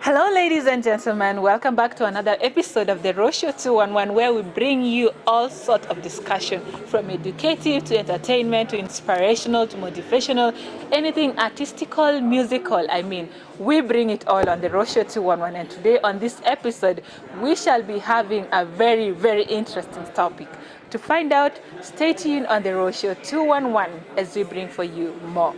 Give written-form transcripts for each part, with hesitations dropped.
Hello, ladies and gentlemen. Welcome back to another episode of the Rosho 211, where we bring you all sorts of discussion, from educative to entertainment to inspirational to motivational, anything artistical, musical. We bring it all on the Rosho 211. And today, on this episode, we shall be having a very, very interesting topic. To find out, stay tuned on the Rosho 211 as we bring for you more.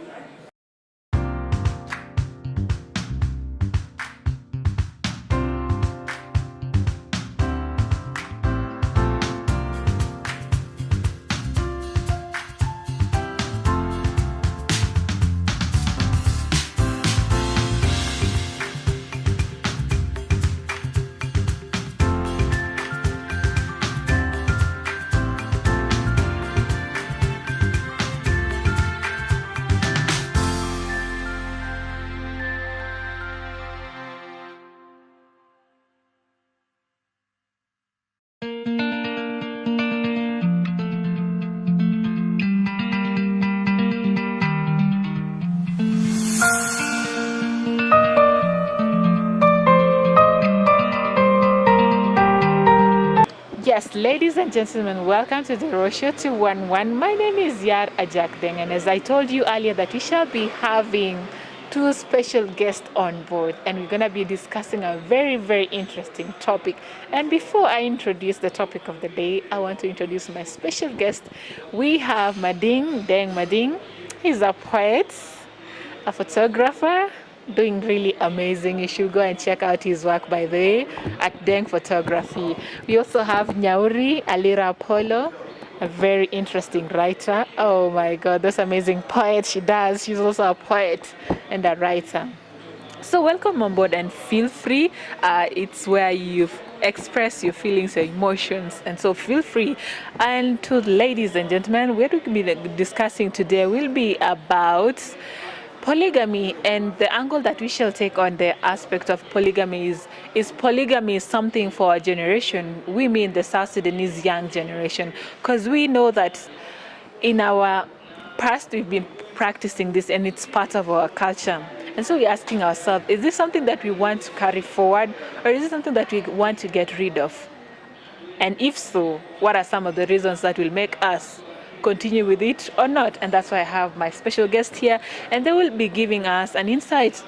Yes, ladies and gentlemen, welcome to the Rosho 211. My name is Yar Ajakdeng, and as I told you earlier that we shall be having two special guests on board, and we're going to be discussing a very, very interesting topic. And before I introduce the topic of the day, I want to introduce my special guest. We have Mading Deng Mading. He's a poet, a photographer, doing really amazing. You should go and check out his work, by the way, at Deng Photography. We also have Nyauri Alira Polo, a very interesting writer. Oh my God, those amazing poets she does. She's also a poet and a writer. So welcome on board and feel free. It's where you express your feelings, your emotions, and so feel free. And to ladies and gentlemen, what we'll be discussing today will be about polygamy, and the angle that we shall take on the aspect of polygamy is polygamy something for our generation? We mean the South Sudanese young generation, because we know that in our past we've been practicing this and it's part of our culture. And so we're asking ourselves, is this something that we want to carry forward, or is it something that we want to get rid of? And if so, what are some of the reasons that will make us continue with it or not? And that's why I have my special guest here, and they will be giving us an insight.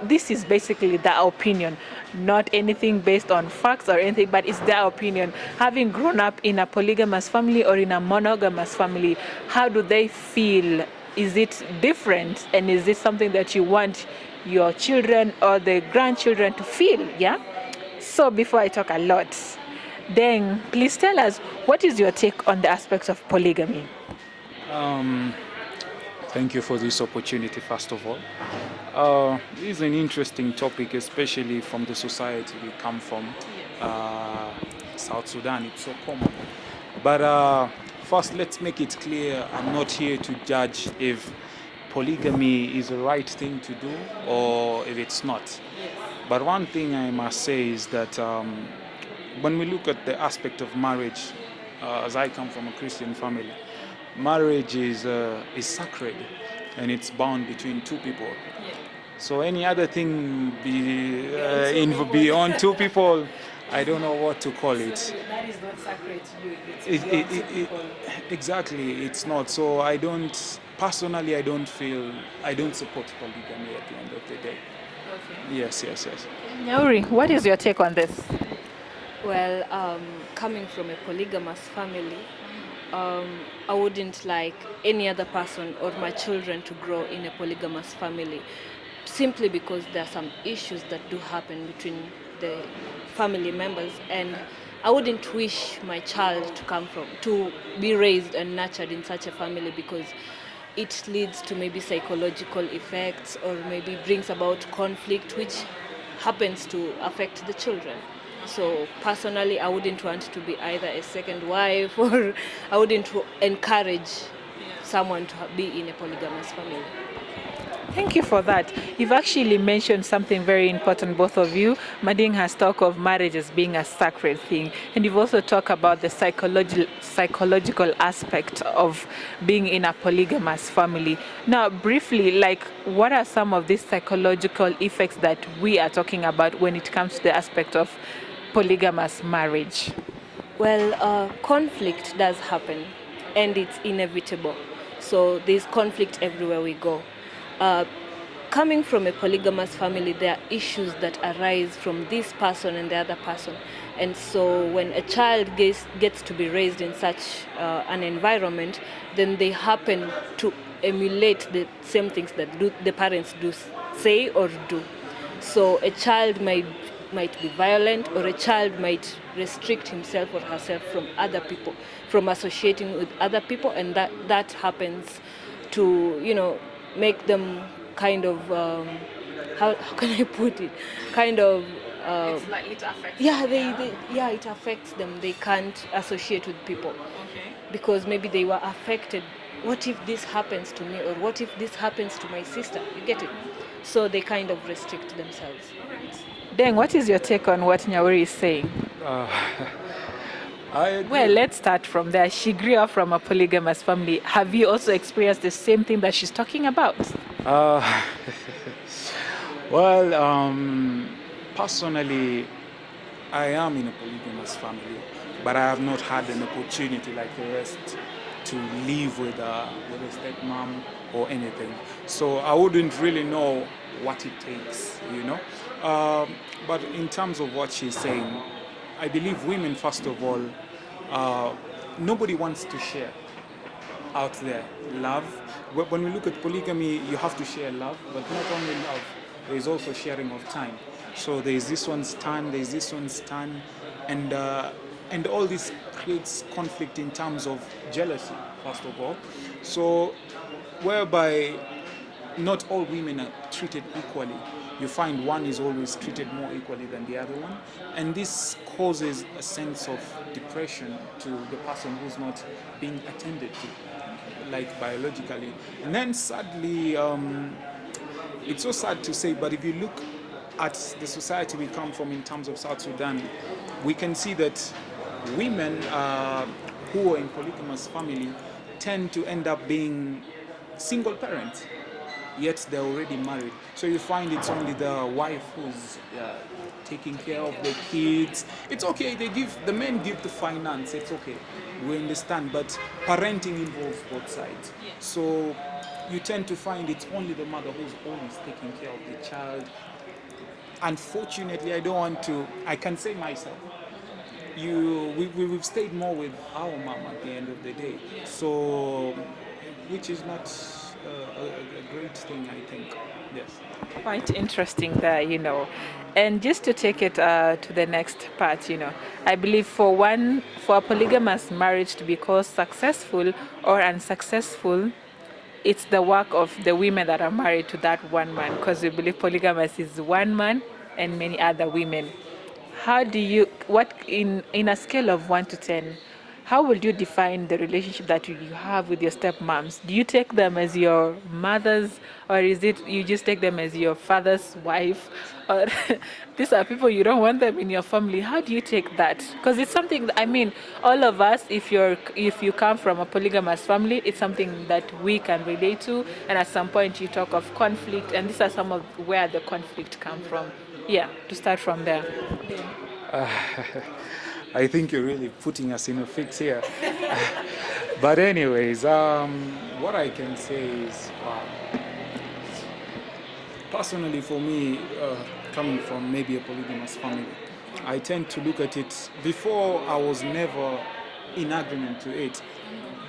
This is basically their opinion, not anything based on facts or anything, but it's their opinion. Having grown up in a polygamous family or in a monogamous family, how do they feel? Is it different? And is this something that you want your children or the grandchildren to feel? Yeah. So before I talk a lot, Deng, please tell us, what is your take on the aspects of polygamy? Thank you for this opportunity, first of all. This is an interesting topic, especially from the society we come from, South Sudan. It's so common. But first, let's make it clear, I'm not here to judge if polygamy is the right thing to do or if it's not. Yes. But one thing I must say is that when we look at the aspect of marriage, as I come from a Christian family, marriage is sacred and it's bound between two people. Yeah. So any other thing beyond two people, I don't know what to call it. So that is not sacred to you. Exactly, it's not. So I don't support polygamy at the end of the day. Okay. Yes. Nyauri, what is your take on this? Well, coming from a polygamous family, I wouldn't like any other person or my children to grow in a polygamous family, simply because there are some issues that do happen between the family members, and I wouldn't wish my child to be raised and nurtured in such a family, because it leads to maybe psychological effects or maybe brings about conflict, which happens to affect the children. So personally, I wouldn't want to be either a second wife, or I wouldn't encourage someone to be in a polygamous family. Thank you for that. You've actually mentioned something very important, both of you. Mading has talked of marriage as being a sacred thing, and you've also talked about the psychological aspect of being in a polygamous family. Now, briefly, like, what are some of these psychological effects that we are talking about when it comes to the aspect of polygamous marriage? Well, conflict does happen, and it's inevitable. So there's conflict everywhere we go. Uh, Coming from a polygamous family, there are issues that arise from this person and the other person. And so when a child gets to be raised in such an environment, then they happen to emulate the same things that the parents do say or do. So a child might be violent, or a child might restrict himself or herself from other people, from associating with other people, and that happens to, make them kind of how can I put it, kind of It's likely to affect yeah, them, yeah, it affects them. They can't associate with people Okay. because maybe they were affected. What if this happens to me, or what if this happens to my sister? You get it? So they kind of restrict themselves. Deng, what is your take on what Nyaweri is saying? Uh, I agree. Well, let's start from there. She grew up from a polygamous family. Have you also experienced the same thing that she's talking about? Uh, well, personally, I am in a polygamous family, but I have not had an opportunity like the rest to live with a stepmom or anything. So I wouldn't really know what it takes, you know. But in terms of what she's saying, I believe women, first of all, nobody wants to share out there love. When we look at polygamy, you have to share love, but not only love, there is also sharing of time. So there is this one's time, there is this one's time, and all this creates conflict in terms of jealousy, first of all. So whereby not all women are treated equally. You find one is always treated more equally than the other one, and this causes a sense of depression to the person who's not being attended to, like biologically. And then sadly, it's so sad to say, but if you look at the society we come from in terms of South Sudan, we can see that women who are in polygamous family tend to end up being single parents, yet they're already married. So you find it's only the wife who's taking care of the kids. It's okay, the men give the finance, it's okay, we understand, but parenting involves both sides. So you tend to find it's only the mother who's always taking care of the child. Unfortunately, I can say myself, we've stayed more with our mom at the end of the day. So, which is not a great thing, I think. Yes. Quite interesting there, And just to take it to the next part, I believe for a polygamous marriage to be called successful or unsuccessful, it's the work of the women that are married to that one man, because we believe polygamous is one man and many other women. How do you, what in a scale of 1 to 10, how would you define the relationship that you have with your stepmoms? Do you take them as your mothers, or is it you just take them as your father's wife? Or these are people you don't want them in your family. How do you take that? Because it's something that, all of us, if you come from a polygamous family, it's something that we can relate to. And at some point you talk of conflict, and these are some of where the conflict come from. Yeah, to start from there. I think you're really putting us in a fix here. But anyways, what I can say is, personally for me, coming from maybe a polygamous family, I tend to look at it, before I was never in agreement to it,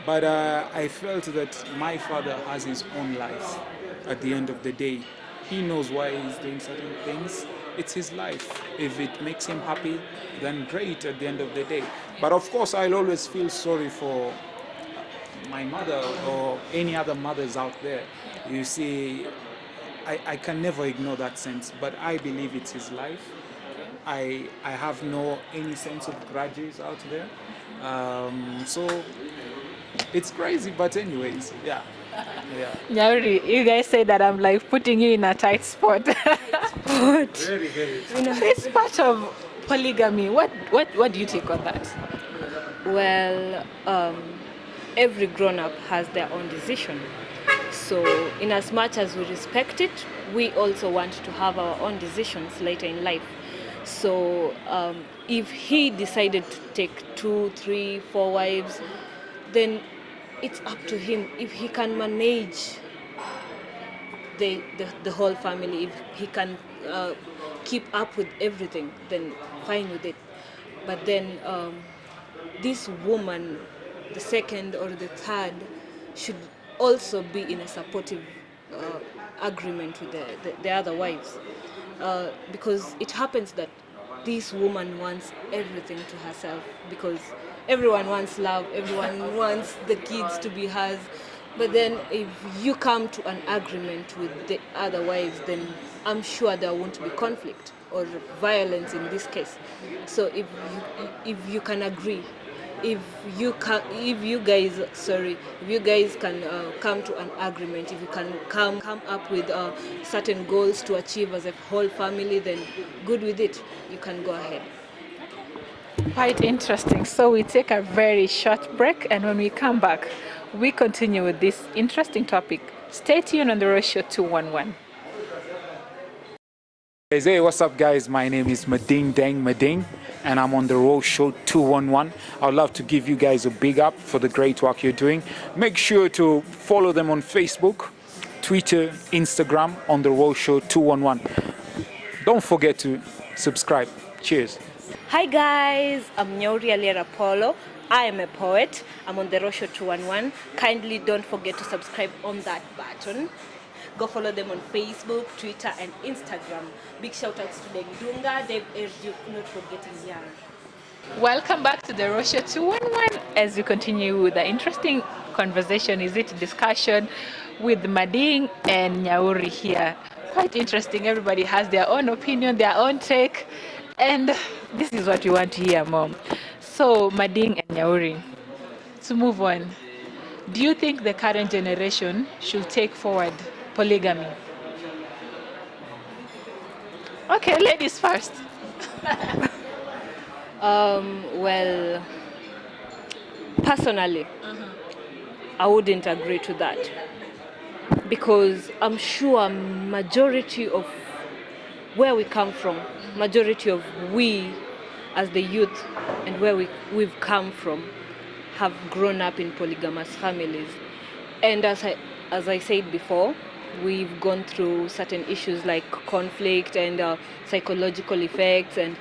but I felt that my father has his own life at the end of the day. He knows why he's doing certain things. It's his life. If it makes him happy, then great at the end of the day. But of course, I'll always feel sorry for my mother or any other mothers out there. You see, I can never ignore that sense, but I believe it's his life. I have no any sense of grudges out there. So it's crazy, but anyways, yeah. Yeah. Nyauri, you guys say that I'm like putting you in a tight spot. Very, very. It's part of polygamy. What do you take on that? Well, every grown-up has their own decision. So, in as much as we respect it, we also want to have our own decisions later in life. So, if he decided to take 2, 3, 4 wives, then it's up to him. If he can manage the whole family, if he can keep up with everything, then fine with it. But then this woman, the second or the third, should also be in a supportive agreement with the other wives. Because it happens that this woman wants everything to herself, because everyone wants love, everyone wants the kids to be hers. But then if you come to an agreement with the other wives, then I'm sure there won't be conflict or violence in this case. So if you can agree, if you guys can come to an agreement, if you can come up with certain goals to achieve as a whole family, then good with it, you can go ahead. Quite interesting. So we take a very short break, and when we come back, we continue with this interesting topic. Stay tuned on the Road Show 211. Hey, what's up, guys? My name is Mading Dang Mading, and I'm on the Road Show 211. I'd love to give you guys a big up for the great work you're doing. Make sure to follow them on Facebook, Twitter, Instagram on the Road Show 211. Don't forget to subscribe. Cheers. Hi guys, I'm Nyauri Aliera Polo. I am a poet. I'm on the Rosho 211. Kindly don't forget to subscribe on that button. Go follow them on Facebook, Twitter, and Instagram. Big shout outs to Deng Dunga, Dave Erjuk, not forgetting Yar. Welcome back to the Rosha 211 as we continue with the interesting conversation, is it discussion with Mading and Nyauri here. Quite interesting. Everybody has their own opinion, their own take, and this is what we want to hear, Mom. So, Mading and Nyauri, to move on, do you think the current generation should take forward polygamy? Okay, ladies first. Well, personally, I wouldn't agree to that, because I'm sure majority of where we come from, majority of we as the youth and where we've come from have grown up in polygamous families. And as I said before, we've gone through certain issues like conflict and psychological effects, and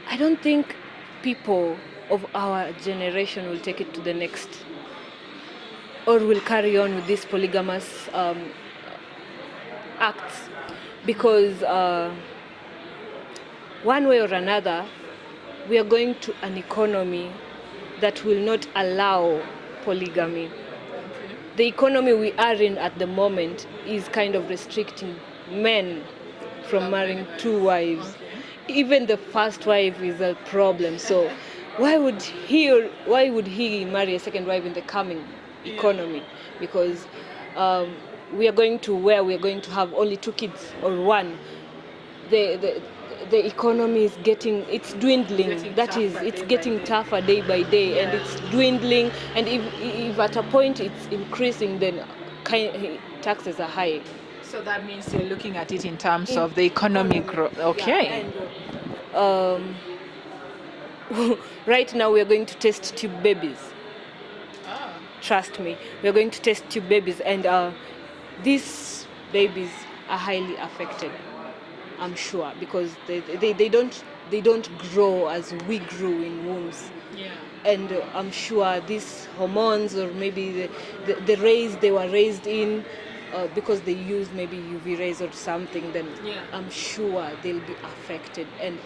I don't think people of our generation will take it to the next, or will carry on with these polygamous acts, because one way or another we are going to an economy that will not allow polygamy. The economy we are in at the moment is kind of restricting men from marrying 2 wives. Even the first wife is a problem. So why would he marry a second wife in the coming economy? Because we are going to where we are going to have only 2 kids or 1. The economy is it's dwindling. It's getting tougher day by day, and it's dwindling. And if at a point it's increasing, then taxes are high. So that means you're looking at it in terms of the economic growth. Okay. Yeah, and, right now we are going to test tube babies. Trust me, we are going to test tube babies, and these babies are highly affected, I'm sure, because they don't grow as we grew in wombs. Yeah. And I'm sure these hormones, or maybe the rays they were raised in, because they use maybe UV rays or something, then I'm sure they'll be affected, and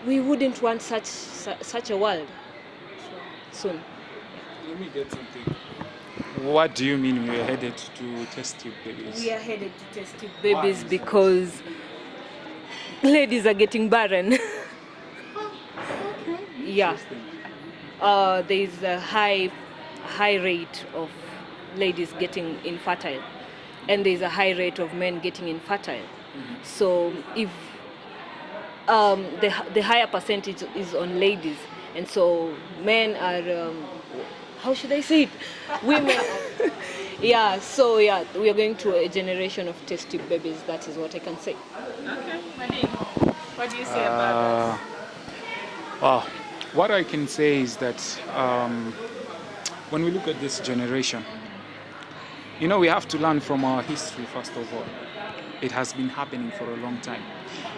we wouldn't want such a world soon. Let me get something. What do you mean we are headed to test tube babies? We are headed to test tube babies because ladies are getting barren. Yeah. There is a high rate of ladies getting infertile, and there's a high rate of men getting infertile. So if the higher percentage is on ladies, and so men are how should I say it? Women. Yeah. So yeah, we are going to a generation of test tube babies. That is what I can say. Okay, Mani, what do you say about Well, what I can say is that when we look at this generation, we have to learn from our history first of all. It has been happening for a long time.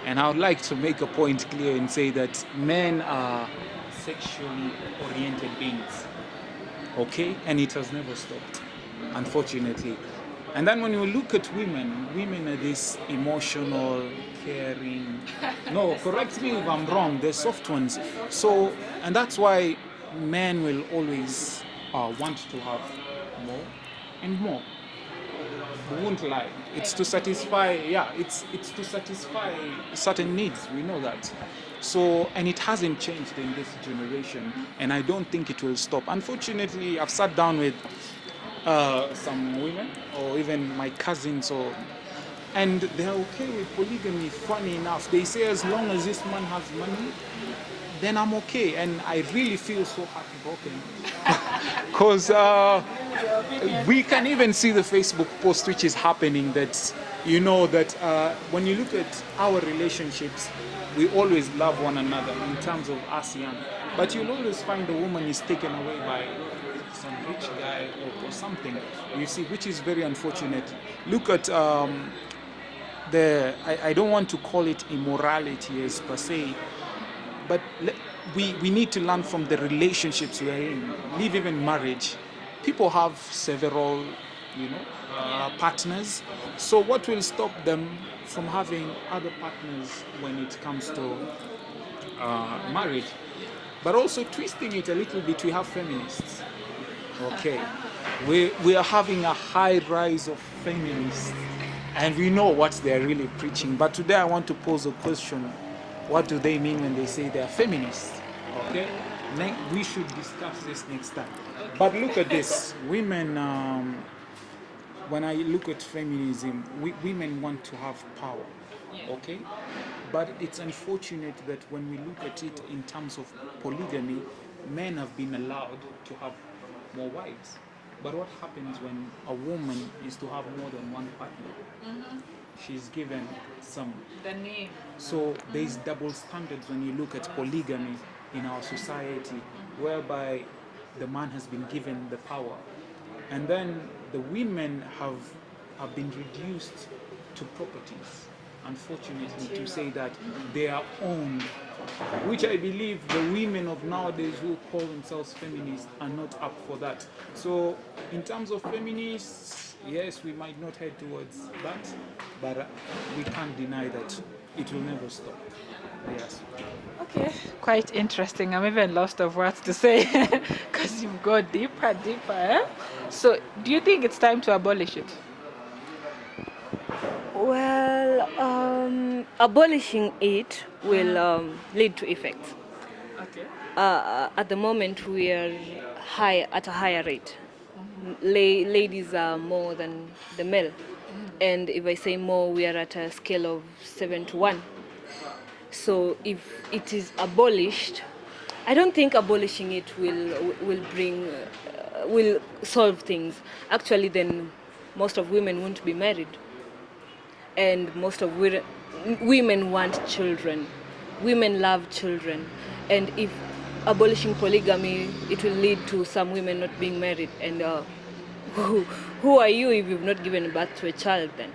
And I would like to make a point clear and say that men are sexually oriented beings. Okay? And it has never stopped, unfortunately. And then when you look at women are this emotional, caring. No, correct me if I'm wrong, they're soft ones. So, and that's why men will always want to have more and more. We won't lie. It's to satisfy, it's to satisfy certain needs. We know that. So, and it hasn't changed in this generation, and I don't think it will stop. Unfortunately, I've sat down with some women, or even my cousins, and they're okay with polygamy. Funny enough, they say as long as this man has money, then I'm okay. And I really feel so heartbroken because we can even see the Facebook post which is happening that when you look at our relationships, we always love one another in terms of us young, but you'll always find the woman is taken away by some rich guy or something, you see, which is very unfortunate. Look at I don't want to call it immorality as per se, but we need to learn from the relationships we're in. Leave even marriage. People have several, partners. So what will stop them from having other partners when it comes to marriage? But also twisting it a little bit, we have feminists. Okay, we are having a high rise of feminists, and we know what they're really preaching. But today I want to pose a question. What do they mean when they say they're feminists? Okay, we should discuss this next time. But look at this. Women, when I look at feminism, women want to have power. Okay? But it's unfortunate that when we look at it in terms of polygamy, men have been allowed to have more wives. But what happens when a woman is to have more than one partner? Mm-hmm. She's given the name. So there's double standards when you look at polygamy in our society, whereby the man has been given the power, and then the women have been reduced to properties, unfortunately, to say that they are owned, which I believe the women of nowadays who call themselves feminists are not up for that. So in terms of feminists, yes, we might not head towards that, but we can't deny that it will never stop. Yes. Okay, quite interesting. I'm even lost of words to say because you've got deeper. So, do you think it's time to abolish it? Well, abolishing it will lead to effects. Okay. At the moment, we are at a higher rate. Ladies are more than the male, and if I say more, we are at a scale of 7-1. So if it is abolished, I don't think abolishing it will solve things. Actually, then most of women won't be married, and most of women want children. Women love children, and if abolishing polygamy, it will lead to some women not being married. And who are you if you've not given birth to a child then?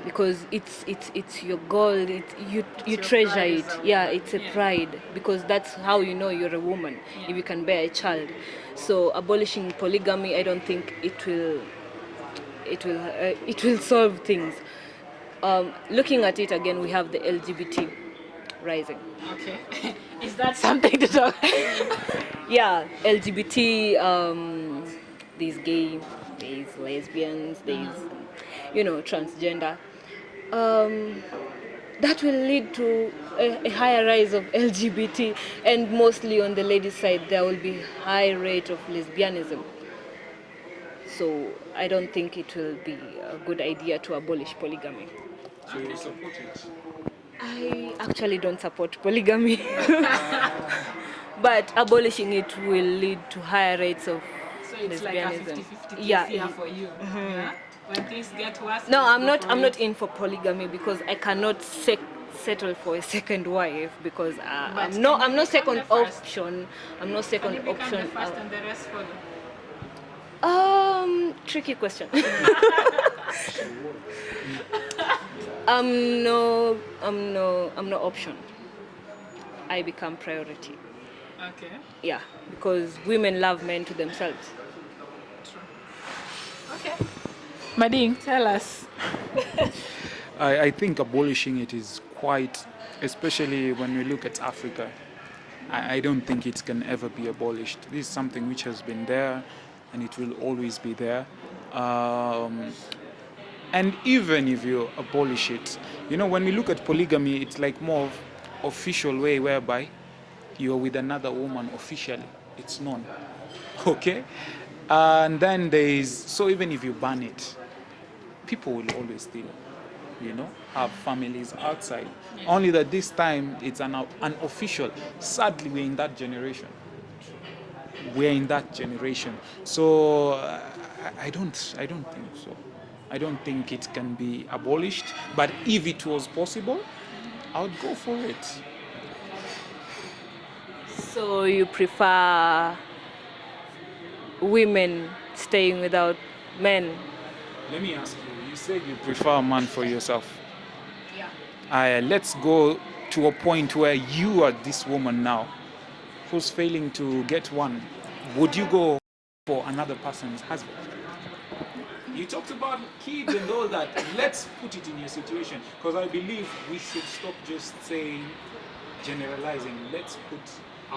Because it's your goal, you treasure pride, it. Yeah, it's a pride, because that's how you know you're a woman, if you can bear a child. So abolishing polygamy, I don't think it will solve things. Looking at it again, we have the LGBT rising. Okay. Is that something to talk? Yeah, LGBT, there's gay, there's lesbians, there's transgender. That will lead to a higher rise of LGBT, and mostly on the ladies' side there will be high rate of lesbianism. So I don't think it will be a good idea to abolish polygamy. So you support it? I actually don't support polygamy, but abolishing it will lead to higher rates of So it's like a lesbianism. 50-50 case Yeah. here for you. Yeah? When things get worse. No, let's I'm go not. for I'm it. not in for polygamy because I cannot settle for a second wife because But I'm can no. you I'm no become second the first? option. I'm no Can second you become option. the first and the rest follow? Tricky question. I'm no option. I become priority. Okay. Yeah, because women love men to themselves. Okay. Mading, tell us. I think abolishing it is quite, especially when we look at Africa, I don't think it can ever be abolished. This is something which has been there and it will always be there. And even if you abolish it, when we look at polygamy, it's like more of official way whereby you're with another woman officially. It's known. Okay? And then so even if you ban it, people will always still, have families outside. Only that this time it's an official. Sadly, we're in that generation. So I don't think so. I don't think it can be abolished. But if it was possible, I would go for it. So you prefer women staying without men? Let me ask you. You said you prefer a man for yourself. Yeah. Let's go to a point where you are this woman now who's failing to get one. Would you go for another person's husband? You talked about kids and all that. Let's put it in your situation, because I believe we should stop just saying, generalizing. Let's put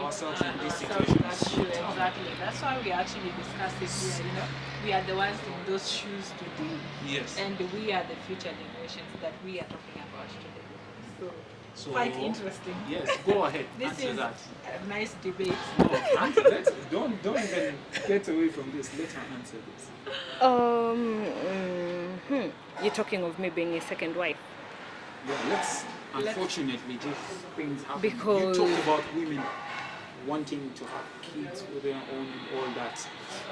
ourselves in this situation. That's true, exactly. That's why we actually discussed it here, We are the ones in those shoes today. Yes. And we are the future generations that we are talking about today. So quite interesting. Yes, go ahead. This answer is that. a nice debate. No, don't even get away from this. Let her answer this. You're talking of me being a second wife. Yeah, unfortunately, just things happen. Because- You talked about women wanting to have kids for their own and all that.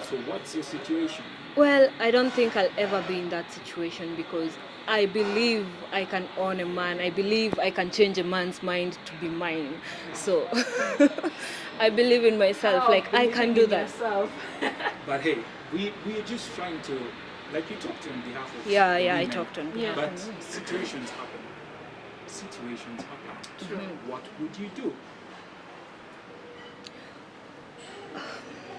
So what's your situation? Well, I don't think I'll ever be in that situation because I believe I can own a man. I believe I can change a man's mind to be mine. So I believe in myself. I can do that. But hey, we're just trying to, like you talked on behalf of Yeah, the I women, talked on behalf But of women. situations happen. True. What would you do?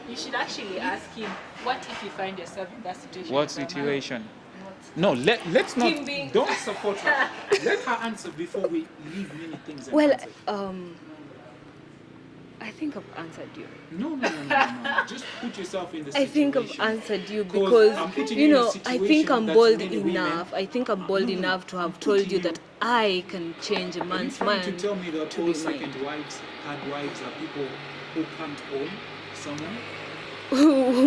You should actually ask him, what if you find yourself in that situation? What with a man? situation? No, let's not. Him being- Don't support her. Let her answer before we leave many things. Well, unanswered. I think I've answered you. No. Just put yourself in the I situation. think I've answered you 'Cause because I'm putting you in a I think situation I'm that bold many women- enough. I think I'm bold No, enough to I'm have told putting you you- that I can change a Are you man's trying to mind tell me that to all be second mine. wives, third wives are people who can't own someone?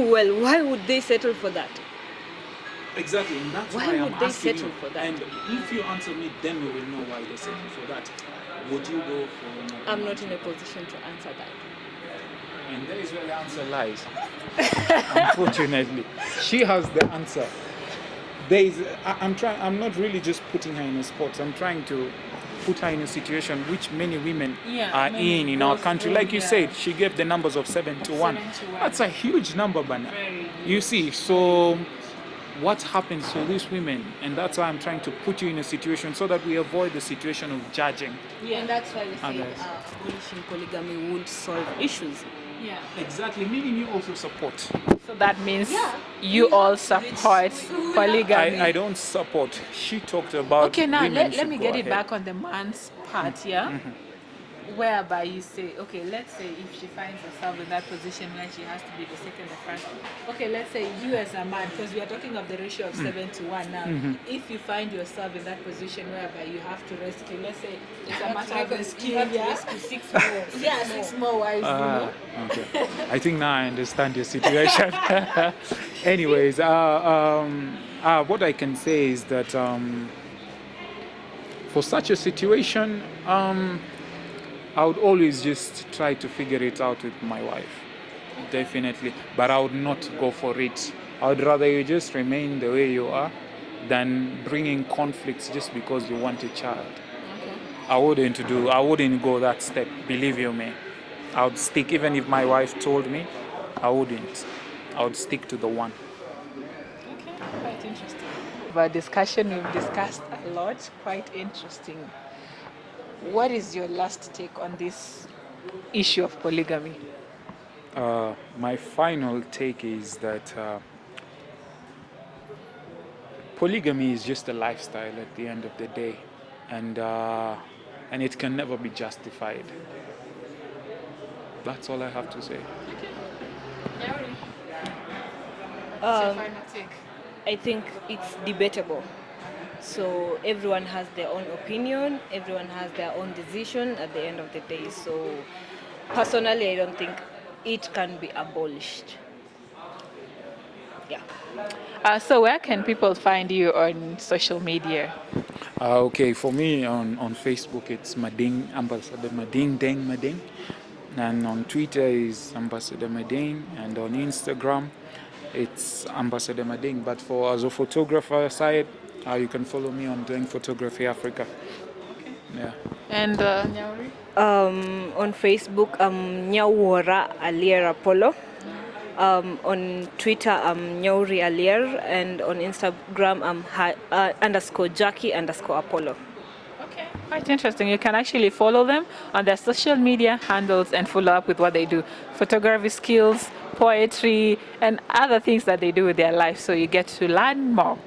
Well, why would they settle for that? Exactly, and that's Why why I'm would they asking settle you. for that? And if you answer me, then we will know why they settle for that. Would you go for another I'm man? not in a position to answer that. And there is where the answer lies. Unfortunately, she has the answer. I'm not really just putting her in a spot. I'm trying to put her in a situation which many women are many in our girls country. do, Like you yeah. said, she gave the numbers of 7 to 1. 7 to 1. That's a huge number, Bana. Very You see, so what happens to these women? And that's why I'm trying to put you in a situation so that we avoid the situation of judging. Yeah, and that's why we say Others. abolishing polygamy would solve issues. Yeah. Exactly, meaning you also support. So that means Yeah. you all support polygamy. I don't support. She talked about Okay, now women let should me go get it ahead. back on the man's part, yeah? whereby you say, okay, let's say if she finds herself in that position where she has to be the second or first. Okay, let's say you as a man, because we are talking of the ratio of 7-1 now. If you find yourself in that position whereby you have to rescue, let's say it's a matter of rescue, You have to rescue 6 more. yeah, 6 more wives, Okay. I think now I understand your situation. Anyways, what I can say is that for such a situation, I would always just try to figure it out with my wife. Definitely. But I would not go for it. I would rather you just remain the way you are than bringing conflicts just because you want a child. I wouldn't go that step, believe you me. I would stick, even if my wife told me, I wouldn't. I would stick to the one. Okay, quite interesting. Our discussion, we've discussed a lot, quite interesting. What is your last take on this issue of polygamy? My final take is that polygamy is just a lifestyle at the end of the day, and it can never be justified. That's all I have to say. What's your final take? I think it's debatable. So everyone has their own opinion, everyone has their own decision at the end of the day. So personally, I don't think it can be abolished. Yeah. So where can people find you on social media? Okay, for me on Facebook it's Mading, Ambassador Mading Deng Mading, and on Twitter is Ambassador Mading, and on Instagram it's Ambassador Mading. But for as a photographer side, you can follow me on Doing Photography Africa. Okay. Yeah. And Nyauri? On Facebook, Nyawora Alier Apollo. On Twitter, Nyauri Alier, and on Instagram, _Jackie_Apollo. Okay, quite interesting. You can actually follow them on their social media handles and follow up with what they do. Photography skills, poetry, and other things that they do with their life, so you get to learn more.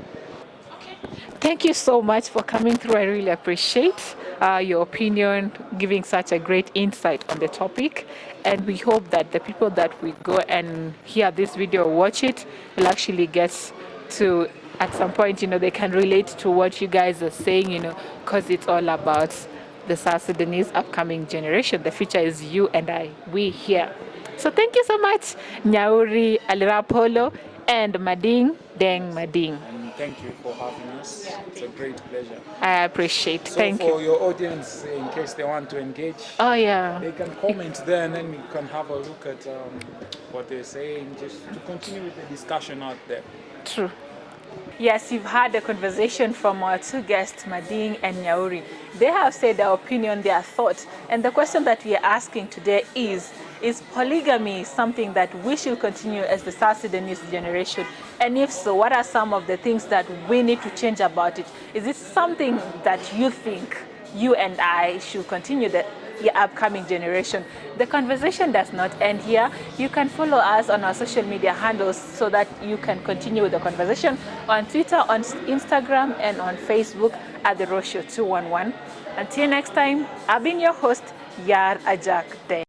Thank you so much for coming through. I really appreciate your opinion, giving such a great insight on the topic. And we hope that the people that we go and hear this video or watch it will actually get to, at some point, they can relate to what you guys are saying, because it's all about the South Sudanese upcoming generation. The future is you and I, we here. So thank you so much, Nyauri Alirapolo and Mading Deng Mading. And thank you for having us. It's a great pleasure. I appreciate. So Thank for you. your audience, in case they want to engage, Oh yeah. they can comment there, and then we can have a look at what they're saying, just to continue with the discussion out there. True. Yes, you've had a conversation from our two guests, Mading and Nyauri. They have said their opinion, their thoughts. And the question that we are asking today is polygamy something that we should continue as the South Sudanese generation? And if so, what are some of the things that we need to change about it? Is it something that you think you and I should continue the upcoming generation? The conversation does not end here. You can follow us on our social media handles so that you can continue the conversation on Twitter, on Instagram, and on Facebook at The Rosho 211. Until next time, I've been your host, Yar Ajak Day.